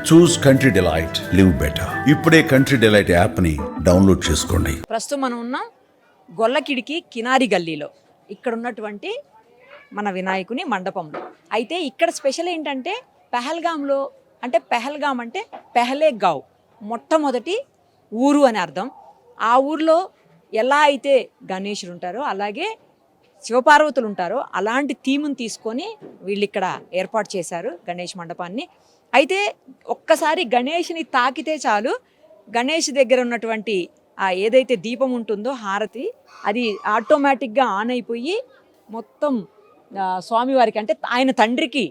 చూస్ country delight, live better. ఇప్పుడే country delight app ని download చేసుకోండి. ప్రస్తుతం మనం ఉన్నాం గొల్లకిడికి కినారి గల్లీలో. ఇక్కడ ఉన్నటువంటి మన వినాయకుని మండపంలో. అయితే ఇక్కడ స్పెషల్ ఏంటంటే పెహల్గాంలో, అంటే పెహల్గాం అంటే పెహలే గావ్, మొట్టమొదటి ఊరు అని అర్థం. ఆ ఊర్లో ఎలా అయితే గణేశుడు ఉంటారో అలాగే శివపార్వతులు ఉంటారో అలాంటి థీమ్ని తీసుకొని వీళ్ళు ఇక్కడ ఏర్పాటు చేశారు గణేష్ మండపాన్ని. అయితే ఒక్కసారి గణేష్ని తాకితే చాలు, గణేష్ దగ్గర ఉన్నటువంటి ఏదైతే దీపం ఉంటుందో హారతి, అది ఆటోమేటిక్గా ఆన్ అయిపోయి మొత్తం స్వామివారికి, అంటే ఆయన తండ్రికి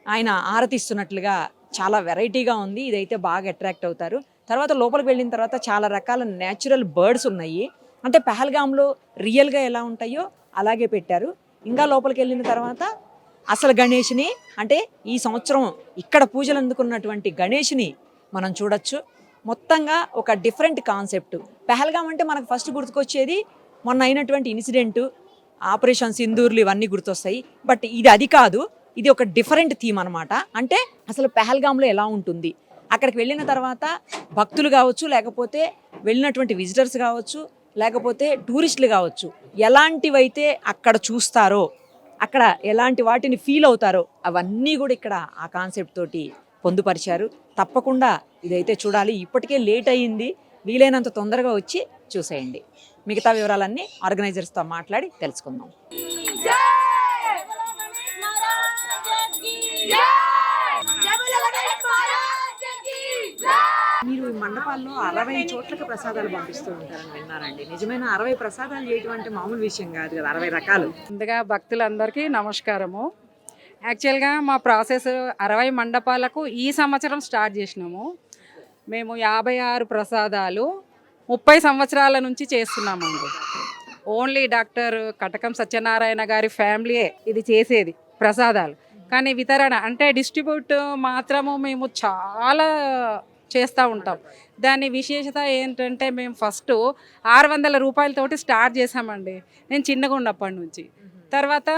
ఆయన ఆరతిస్తున్నట్లుగా చాలా వెరైటీగా ఉంది. ఇదైతే బాగా అట్రాక్ట్ అవుతారు. తర్వాత లోపలికి వెళ్ళిన తర్వాత చాలా రకాల న్యాచురల్ బర్డ్స్ ఉన్నాయి. అంటే పెహల్గాంలో రియల్గా ఎలా ఉంటాయో అలాగే పెట్టారు. ఇంకా లోపలికి వెళ్ళిన తర్వాత అసలు గణేష్ని, అంటే ఈ సంవత్సరం ఇక్కడ పూజలు అందుకున్నటువంటి గణేష్ని మనం చూడొచ్చు. మొత్తంగా ఒక డిఫరెంట్ కాన్సెప్ట్. పెహల్గాం అంటే మనకు ఫస్ట్ గుర్తుకొచ్చేది మొన్న అయినటువంటి ఇన్సిడెంటు, ఆపరేషన్ సింధూర్లు, ఇవన్నీ గుర్తొస్తాయి. బట్ ఇది అది కాదు, ఇది ఒక డిఫరెంట్ థీమ్ అనమాట. అంటే అసలు పెహల్గాంలో ఎలా ఉంటుంది, అక్కడికి వెళ్ళిన తర్వాత భక్తులు కావచ్చు, లేకపోతే వెళ్ళినటువంటి విజిటర్స్ కావచ్చు, లేకపోతే టూరిస్టులు కావచ్చు, ఎలాంటివైతే అక్కడ చూస్తారో, అక్కడ ఎలాంటి వాటిని ఫీల్ అవుతారో అవన్నీ కూడా ఇక్కడ ఆ కాన్సెప్ట్ తోటి పొందుపరిచారు. తప్పకుండా ఇదైతే చూడాలి. ఇప్పటికే లేట్ అయ్యింది, వీలైనంత తొందరగా వచ్చి చూసేయండి. మిగతా వివరాలన్నీ ఆర్గనైజర్స్తో మాట్లాడి తెలుసుకుందాం. మీరు మండపాల్లో 60 చోట్లకి ప్రసాదాలు పంపిస్తూ ఉంటారని విన్నారండి. నిజమైన 60 ప్రసాదాలు చేయటం అంటే మామూలు విషయం కాదు కదా, 60 రకాలు. ముందుగా భక్తులందరికీ నమస్కారము. యాక్చువల్గా మా ప్రాసెస్ 60 మండపాలకు ఈ సంవత్సరం స్టార్ట్ చేసినాము. మేము 56 ప్రసాదాలు 30 సంవత్సరాల నుంచి చేస్తున్నామండి. ఓన్లీ డాక్టర్ కటకం సత్యనారాయణ గారి ఫ్యామిలీయే ఇది చేసేది ప్రసాదాలు. కానీ వితరణ అంటే డిస్ట్రిబ్యూట్ మాత్రము మేము చాలా చేస్తూ ఉంటాం. దాని విశేషత ఏంటంటే మేము ఫస్ట్ 600 రూపాయలతోటి స్టార్ట్ చేసామండి, నేను చిన్నగా ఉన్నప్పటి నుంచి. తర్వాత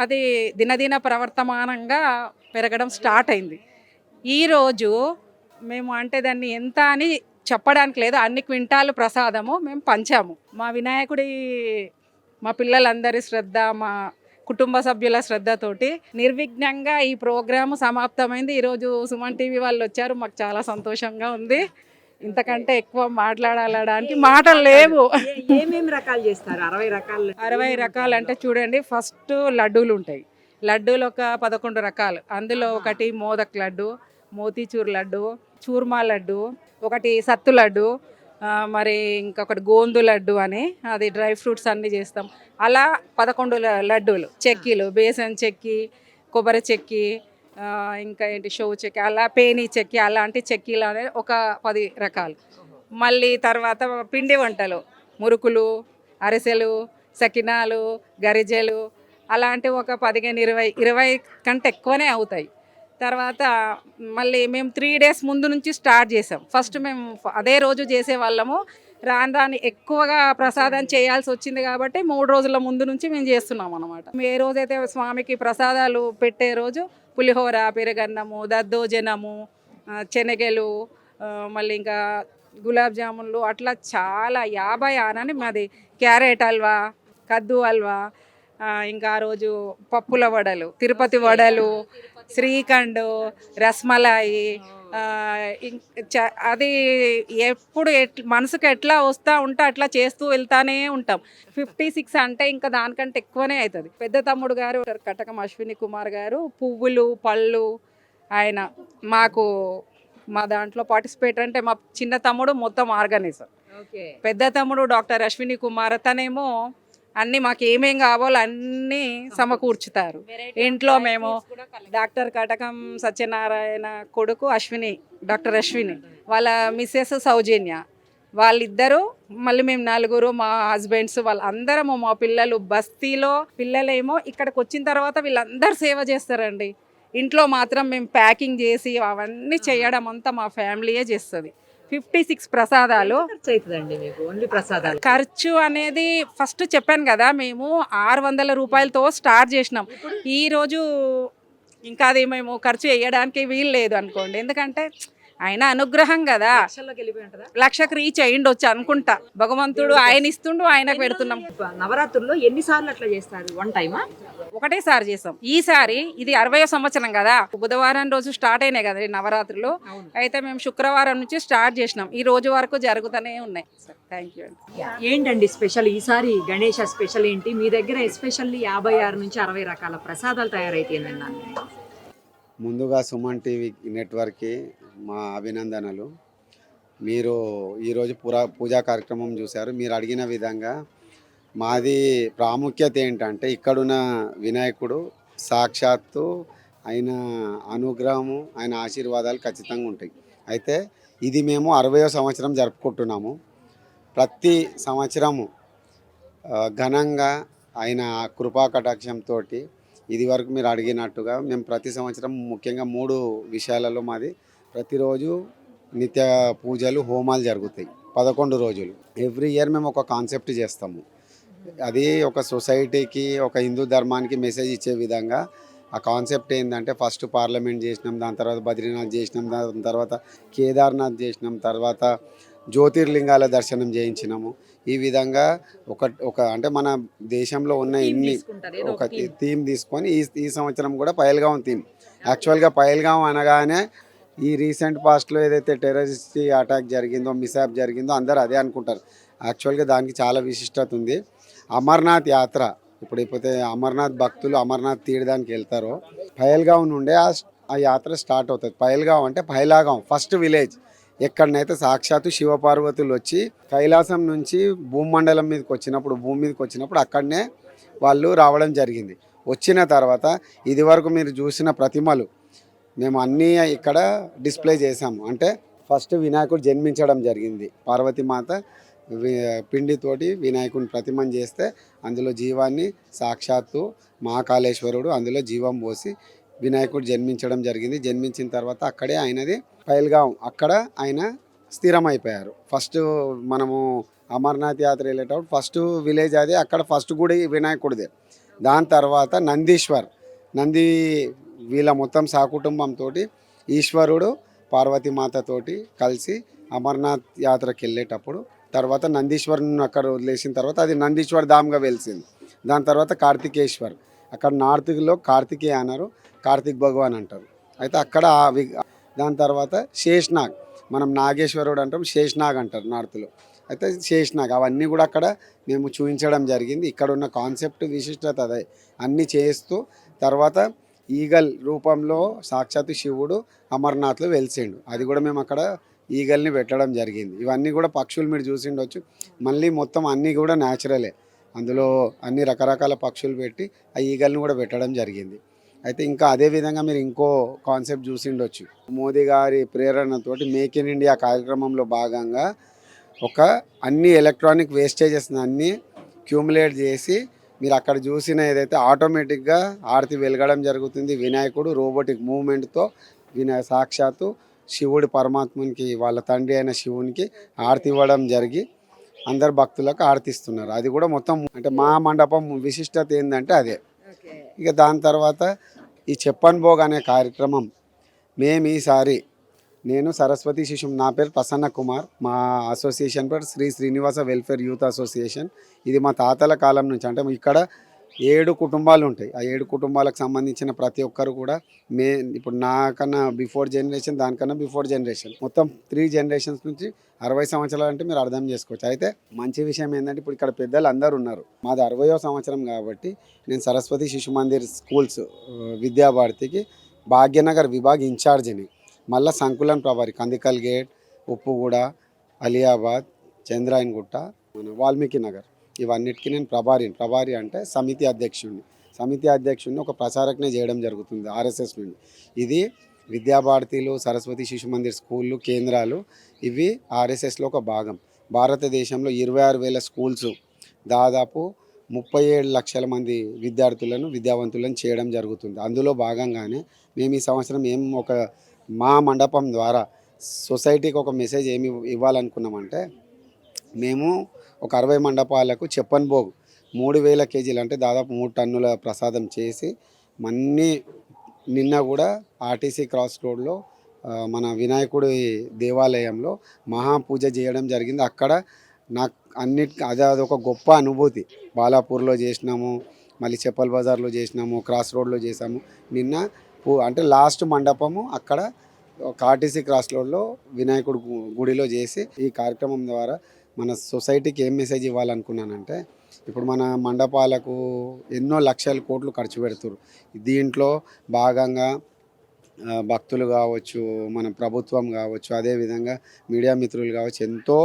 అది దినదిన ప్రవర్తమానంగా పెరగడం స్టార్ట్ అయింది. ఈరోజు మేము అంటే దాన్ని ఎంత అని చెప్పడానికి లేదు, అన్ని క్వింటాలు ప్రసాదము మేము పంచాము. మా వినాయకుడి, మా పిల్లలందరి శ్రద్ధ, మా కుటుంబ సభ్యుల శ్రద్ధతోటి నిర్విఘ్నంగా ఈ ప్రోగ్రాము సమాప్తమైంది. ఈరోజు సుమన్ టీవీ వాళ్ళు వచ్చారు, మాకు చాలా సంతోషంగా ఉంది. ఇంతకంటే ఎక్కువ మాట్లాడడానికి మాటలు లేవు. ఏమేమి రకాలు చేస్తారు? 60 రకాలు. 60 రకాలు అంటే చూడండి, ఫస్ట్ లడ్డూలు ఉంటాయి. లడ్డూలు ఒక 11 రకాలు. అందులో ఒకటి మోదక్ లడ్డు, మోతీచూర్ లడ్డు, చూర్మా లడ్డు, ఒకటి సత్తు లడ్డు, మరి ఇంకొకటి గోందు లడ్డు అని, అది డ్రై ఫ్రూట్స్ అన్నీ చేస్తాం. అలా 11 లడ్డూలు, చెక్కీలు, బేసన్ చెక్కి, కొబ్బరి చెక్కి, ఇంకా ఏంటి షవ్ చెక్కి, అలా పేనీ చెక్కి, అలాంటి చెక్కీలు అనేది ఒక 10 రకాలు. మళ్ళీ తర్వాత పిండి వంటలు, మురుకులు, అరిసెలు, సకినాలు, గరిజెలు, అలాంటివి ఒక 15-20 కంటే ఎక్కువనే అవుతాయి. తర్వాత మళ్ళీ మేము 3 డేస్ ముందు నుంచి స్టార్ట్ చేసాం. ఫస్ట్ మేము అదే రోజు చేసేవాళ్ళము, రాను ఎక్కువగా ప్రసాదం చేయాల్సి వచ్చింది కాబట్టి 3 రోజుల ముందు నుంచి మేము చేస్తున్నాం అనమాట. ఏ రోజైతే స్వామికి ప్రసాదాలు పెట్టే రోజు పులిహోర, పెరుగన్నము, దద్దోజనము, శనగలు, మళ్ళీ ఇంకా గులాబ్ జామున్లు, అట్లా చాలా 50 ఆనని మాది, క్యారెట్ హల్వా, కద్దు హల్వా, ఇంకా ఆ రోజు పప్పుల వడలు, తిరుపతి వడలు, శ్రీఖండ్, రస్మలాయి, అది ఎప్పుడు మనసుకు ఎట్లా వస్తూ ఉంటే అట్లా చేస్తూ వెళ్తానే ఉంటాం. 56 అంటే ఇంకా దానికంటే ఎక్కువనే అవుతుంది. పెద్ద తమ్ముడు గారు కటకం అశ్విని కుమార్ గారు పువ్వులు, పళ్ళు, ఆయన మాకు మా దాంట్లో పార్టిసిపేట్. అంటే మా చిన్న తమ్ముడు మొత్తం ఆర్గనైజర్, పెద్ద తమ్ముడు డాక్టర్ అశ్విని కుమార్, తనేమో అన్నీ మాకు ఏమేం కావాలో అన్నీ సమకూర్చుతారు. ఇంట్లో మేము డాక్టర్ కటకం సత్యనారాయణ కొడుకు అశ్విని, డాక్టర్ అశ్విని, వాళ్ళ మిస్సెస్ సౌజన్య, వాళ్ళిద్దరూ, మళ్ళీ మేము 4, మా హస్బెండ్స్, వాళ్ళందరము, మా పిల్లలు, బస్తీలో పిల్లలేమో ఇక్కడికి వచ్చిన తర్వాత వీళ్ళందరూ సేవ చేస్తారండి. ఇంట్లో మాత్రం మేము ప్యాకింగ్ చేసి అవన్నీ చేయడం అంతా మా ఫ్యామిలీయే చేస్తుంది. 56 ప్రసాదాలు. ఖర్చు అనేది ఫస్ట్ చెప్పాను కదా, మేము 600 రూపాయలతో స్టార్ట్ చేసినాం. ఈరోజు ఇంకా అది మేము ఖర్చు వేయడానికి వీలు లేదు అనుకోండి, ఎందుకంటే ఆయన అనుగ్రహం కదా. లక్షల్లోకి వెళ్ళిపోయి ఉంటుందా? లక్షకు రీచ్ అయ్యిండొచ్చు అనుకుంటా. భగవంతుడు ఆయన ఇస్తుండు, ఆయనకు పెడుతున్నాం. నవరాత్రుల్లో ఎన్నిసార్లు అట్లా చేస్తారు? వన్ టైమా? ఒకటేసారి చేస్తాం. ఈసారి ఇది 60వ సంవత్సరం కదా, బుధవారం రోజు స్టార్ట్ అయినాయి కదా ఈ నవరాత్రులు. అయితే మేము శుక్రవారం నుంచి స్టార్ట్ చేసినాం, ఈ రోజు వరకు జరుగుతూనే ఉన్నాయి. థ్యాంక్ యూ అండి. ఏంటండి స్పెషల్ ఈసారి గణేష స్పెషల్ ఏంటి? మీ దగ్గర ఎస్పెషల్లీ 56 నుంచి 60 రకాల ప్రసాదాలు తయారైతాయండి అన్నాను. ముందుగా సుమన్ టీవీ నెట్వర్క్కి మా అభినందనలు. మీరు ఈరోజు పూజా కార్యక్రమం చూశారు. మీరు అడిగిన విధంగా మాది ప్రాముఖ్యత ఏంటంటే ఇక్కడున్న వినాయకుడు సాక్షాత్తు ఆయన అనుగ్రహము, ఆయన ఆశీర్వాదాలు ఖచ్చితంగా ఉంటాయి. అయితే ఇది మేము 60వ సంవత్సరం జరుపుకుంటున్నాము. ప్రతి సంవత్సరము ఘనంగా ఆయన కృపా కటాక్షంతో ఇది వరకు మీరు అడిగినట్టుగా మేము ప్రతి సంవత్సరం ముఖ్యంగా 3 విషయాలలో మాది ప్రతిరోజు నిత్య పూజలు హోమాలు జరుగుతాయి 11 రోజులు. ఎవ్రీ ఇయర్ మేము ఒక కాన్సెప్ట్ చేస్తాము. అది ఒక సొసైటీకి, ఒక హిందూ ధర్మానికి మెసేజ్ ఇచ్చే విధంగా ఆ కాన్సెప్ట్ ఏంటంటే ఫస్ట్ పార్లమెంట్ చేసినాం, దాని తర్వాత బద్రీనాథ్ చేసినాం, దాని తర్వాత కేదార్నాథ్ చేసినాం, తర్వాత జ్యోతిర్లింగాల దర్శనం చేయించినాము. ఈ విధంగా ఒక అంటే మన దేశంలో ఉన్న ఇన్ని ఒక థీమ్ తీసుకొని ఈ సంవత్సరం కూడా పహల్గాం థీమ్. యాక్చువల్గా పహల్గాం అనగానే ఈ రీసెంట్ పాస్ట్లో ఏదైతే టెర్రరిస్ట్ అటాక్ జరిగిందో, మిస్హాప్ జరిగిందో అందరూ అదే అనుకుంటారు. యాక్చువల్గా దానికి చాలా విశిష్టత ఉంది. అమర్నాథ్ యాత్ర ఎప్పుడైతే అమర్నాథ్ భక్తులు అమర్నాథ్ తీయడానికి వెళ్తారో పహల్గాం నుండే ఆ యాత్ర స్టార్ట్ అవుతుంది. పహల్గాం అంటే పహలాగాం ఫస్ట్ విలేజ్, ఎక్కడనైతే సాక్షాత్తు శివపార్వతులు వచ్చి కైలాసం నుంచి భూమండలం భూమి మీదకి వచ్చినప్పుడు అక్కడనే వాళ్ళు రావడం జరిగింది. వచ్చిన తర్వాత ఇది వరకు మీరు చూసిన ప్రతిమలు మేము అన్నీ ఇక్కడ డిస్ప్లే చేసాము. అంటే ఫస్ట్ వినాయకుడు జన్మించడం జరిగింది. పార్వతీమాత పిండితోటి వినాయకుని ప్రతిమను చేస్తే అందులో జీవాన్ని సాక్షాత్తు మహాకాళేశ్వరుడు అందులో జీవం పోసి వినాయకుడు జన్మించడం జరిగింది. జన్మించిన తర్వాత అక్కడే ఆయనది పహల్గాం, అక్కడ ఆయన స్థిరమైపోయారు. ఫస్ట్ మనము అమర్నాథ్ యాత్ర వెళ్ళేటప్పుడు ఫస్ట్ విలేజ్ అదే, అక్కడ ఫస్ట్ గుడి వినాయకుడిదే. దాని తర్వాత నంది వీళ్ళ మొత్తం సహకుటుంబంతో ఈశ్వరుడు పార్వతీమాతతోటి కలిసి అమర్నాథ్ యాత్రకి వెళ్ళేటప్పుడు తర్వాత నందీశ్వరుని అక్కడ వదిలేసిన తర్వాత అది నందీశ్వర్ ధామ్గా వెలిసింది. దాని తర్వాత కార్తికేశ్వర్, అక్కడ నార్త్లో కార్తికేయ అన్నారు, కార్తిక్ భగవాన్ అంటారు. అయితే అక్కడ దాని తర్వాత శేష్నాగ్, మనం నాగేశ్వరుడు అంటాం, శేష్నాగ్ అంటారు నార్త్లో. అయితే శేష్నాగ్ అవన్నీ కూడా అక్కడ మేము చూపించడం జరిగింది. ఇక్కడ ఉన్న కాన్సెప్ట్ విశిష్టత అదే. అన్నీ చేస్తూ తర్వాత ఈగల్ రూపంలో సాక్షాత్తు శివుడు అమర్నాథ్లో వెలిసిండు, అది కూడా మేము అక్కడ ఈగల్ని పెట్టడం జరిగింది. ఇవన్నీ కూడా పక్షులు మీరు చూసిండొచ్చు. మళ్ళీ మొత్తం అన్నీ కూడా న్యాచురలే, అందులో అన్ని రకరకాల పక్షులు పెట్టి ఆ ఈగల్ని కూడా పెట్టడం జరిగింది. అయితే ఇంకా అదేవిధంగా మీరు ఇంకో కాన్సెప్ట్ చూసిండొచ్చు. మోదీ గారి ప్రేరణతోటి మేక్ ఇన్ ఇండియా కార్యక్రమంలో భాగంగా అన్ని ఎలక్ట్రానిక్ వేస్టేజెస్ అన్నీ క్యూములేట్ చేసి మీరు అక్కడ చూసిన ఏదైతే ఆటోమేటిక్గా ఆరతి వెలగడం జరుగుతుంది. వినాయకుడు రోబోటిక్ మూవ్మెంట్తో సాక్షాత్తు శివుడి పరమాత్మనికి వాళ్ళ తండ్రి అయిన శివునికి ఆరతి ఇవ్వడం జరిగి అందరు భక్తులకు ఆరతిస్తున్నారు. అది కూడా మొత్తం అంటే మా మండపం విశిష్టత ఏంటంటే అదే. ఇక దాని తర్వాత ఈ చెప్పన్ భోగ్ అనే కార్యక్రమం మేము ఈసారి నేను సరస్వతి శిశు, నా పేరు ప్రసన్న కుమార్, మా అసోసియేషన్ పేరు Shri Srinivasa welfare youth association. ఇది మా తాతల కాలం నుంచి, అంటే ఇక్కడ 7 కుటుంబాలు ఉంటాయి. ఆ 7 కుటుంబాలకు సంబంధించిన ప్రతి ఒక్కరు కూడా ఇప్పుడు నాకన్నా బిఫోర్ జనరేషన్, దానికన్నా బిఫోర్ జనరేషన్, మొత్తం 3 జనరేషన్స్ నుంచి 60 సంవత్సరాలు అంటే మీరు అర్థం చేసుకోవచ్చు. అయితే మంచి విషయం ఏంటంటే ఇప్పుడు ఇక్కడ పెద్దలు అందరు ఉన్నారు. మాది 60వ సంవత్సరం కాబట్టి నేను సరస్వతి శిశు మందిర్ స్కూల్స్ విద్యాభారతికి భాగ్యనగర్ విభాగ్ ఇన్ఛార్జిని. మళ్ళీ సంకులన్ ప్రభారి కందికల్ గేట్, ఉప్పుగూడ, అలియాబాద్, చంద్రాయన్గుట్ట, వాల్మీకి నగర్ ఇవన్నిటికీ నేను ప్రభారి అంటే సమితి అధ్యక్షుడిని ఒక ప్రచారకనే చేయడం జరుగుతుంది ఆర్ఎస్ఎస్ నుండి. ఇది విద్యాభారతిలు, సరస్వతి శిశు మందిర్ స్కూళ్ళు, కేంద్రాలు ఇవి ఆర్ఎస్ఎస్లో ఒక భాగం. భారతదేశంలో 26,000 స్కూల్స్, దాదాపు 37 లక్షల మంది విద్యావంతులను చేయడం జరుగుతుంది. అందులో భాగంగానే మేము ఈ సంవత్సరం మా మండపం ద్వారా సొసైటీకి ఒక మెసేజ్ ఏమి ఇవ్వాలనుకున్నామంటే, మేము ఒక 60 మండపాలకు చెప్పన్ భోగ్ 3,000 కేజీలు అంటే దాదాపు 3 టన్నుల ప్రసాదం చేసి అన్ని నిన్న కూడా ఆర్టీసీ క్రాస్ రోడ్లో మన వినాయకుడి దేవాలయంలో మహాపూజ చేయడం జరిగింది. అక్కడ నాకు అదొక గొప్ప అనుభూతి. బాలాపూర్లో చేసినాము, మళ్ళీ చెప్పల్ బజార్లో చేసినాము, క్రాస్ రోడ్లో చేసాము. నిన్న అంటే లాస్ట్ మండపము అక్కడ ఒక ఆర్టీసీ క్రాస్ రోడ్లో వినాయకుడు గుడిలో చేసి ఈ కార్యక్రమం ద్వారా మన సొసైటీకి ఏం మెసేజ్ ఇవ్వాలనుకున్నానంటే, ఇప్పుడు మన మండపాలకు ఎన్నో లక్షల కోట్లు ఖర్చు పెడుతున్నారు. దీంట్లో భాగంగా భక్తులు కావచ్చు, మన ప్రభుత్వం కావచ్చు, అదేవిధంగా మీడియా మిత్రులు కావచ్చు ఎంతో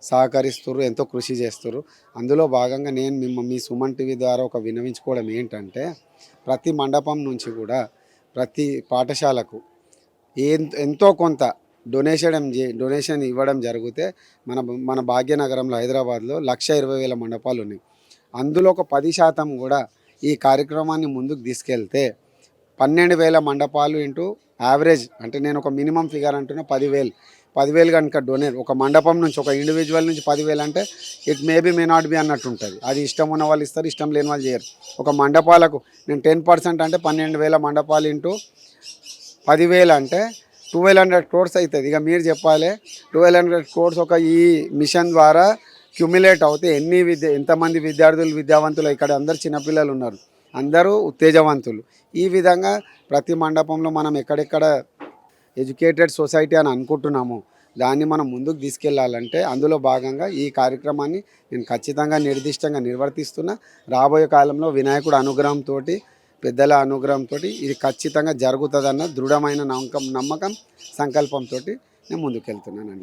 సహకరిస్తున్నారు, ఎంతో కృషి చేస్తున్నారు. అందులో భాగంగా నేను మీ సుమన్ టీవీ ద్వారా ఒక విన్నవించుకోవడం ఏంటంటే, ప్రతి మండపం నుంచి కూడా ప్రతి పాఠశాలకు ఎంతో కొంత డొనేషన్ ఇవ్వడం జరిగితే మన భాగ్యనగరంలో హైదరాబాద్లో 1,20,000 మండపాలు ఉన్నాయి. అందులో ఒక 10% కూడా ఈ కార్యక్రమాన్ని ముందుకు తీసుకెళ్తే 12,000 మండపాలు ఇంటూ యావరేజ్, అంటే నేను ఒక మినిమం ఫిగర్ అంటున్నా 10,000 కనుక డొనేట్ ఒక మండపం నుంచి ఒక ఇండివిజువల్ నుంచి 10,000 అంటే it maybe may not be అన్నట్టు ఉంటుంది. అది ఇష్టం ఉన్న వాళ్ళు ఇస్తారు, ఇష్టం లేని వాళ్ళు చేయరు. ఒక మండపాలకు నేను 10% అంటే 12,000 మండపాలు ఇంటూ 10,000 అంటే 1,200 crores అవుతుంది. ఇక మీరు చెప్పాలి 1,200 crores ఒక ఈ మిషన్ ద్వారా క్యుములేట్ అవుతే ఎంతమంది విద్యావంతులు, ఇక్కడ అందరు చిన్నపిల్లలు ఉన్నారు, అందరూ ఉత్తేజవంతులు. ఈ విధంగా ప్రతి మండపంలో మనం ఎక్కడెక్కడ ఎడ్యుకేటెడ్ సొసైటీ అని అనుకుంటున్నామో దాన్ని మనం ముందుకు తీసుకెళ్లాలంటే అందులో భాగంగా ఈ కార్యక్రమాన్ని నేను ఖచ్చితంగా నిర్దిష్టంగా నిర్వర్తిస్తున్నా. రాబోయే కాలంలో వినాయకుడు అనుగ్రహంతో, పెద్దల అనుగ్రహంతో ఇది ఖచ్చితంగా జరుగుతుందన్న దృఢమైన నమ్మకం సంకల్పంతో నేను ముందుకెళ్తున్నానండి.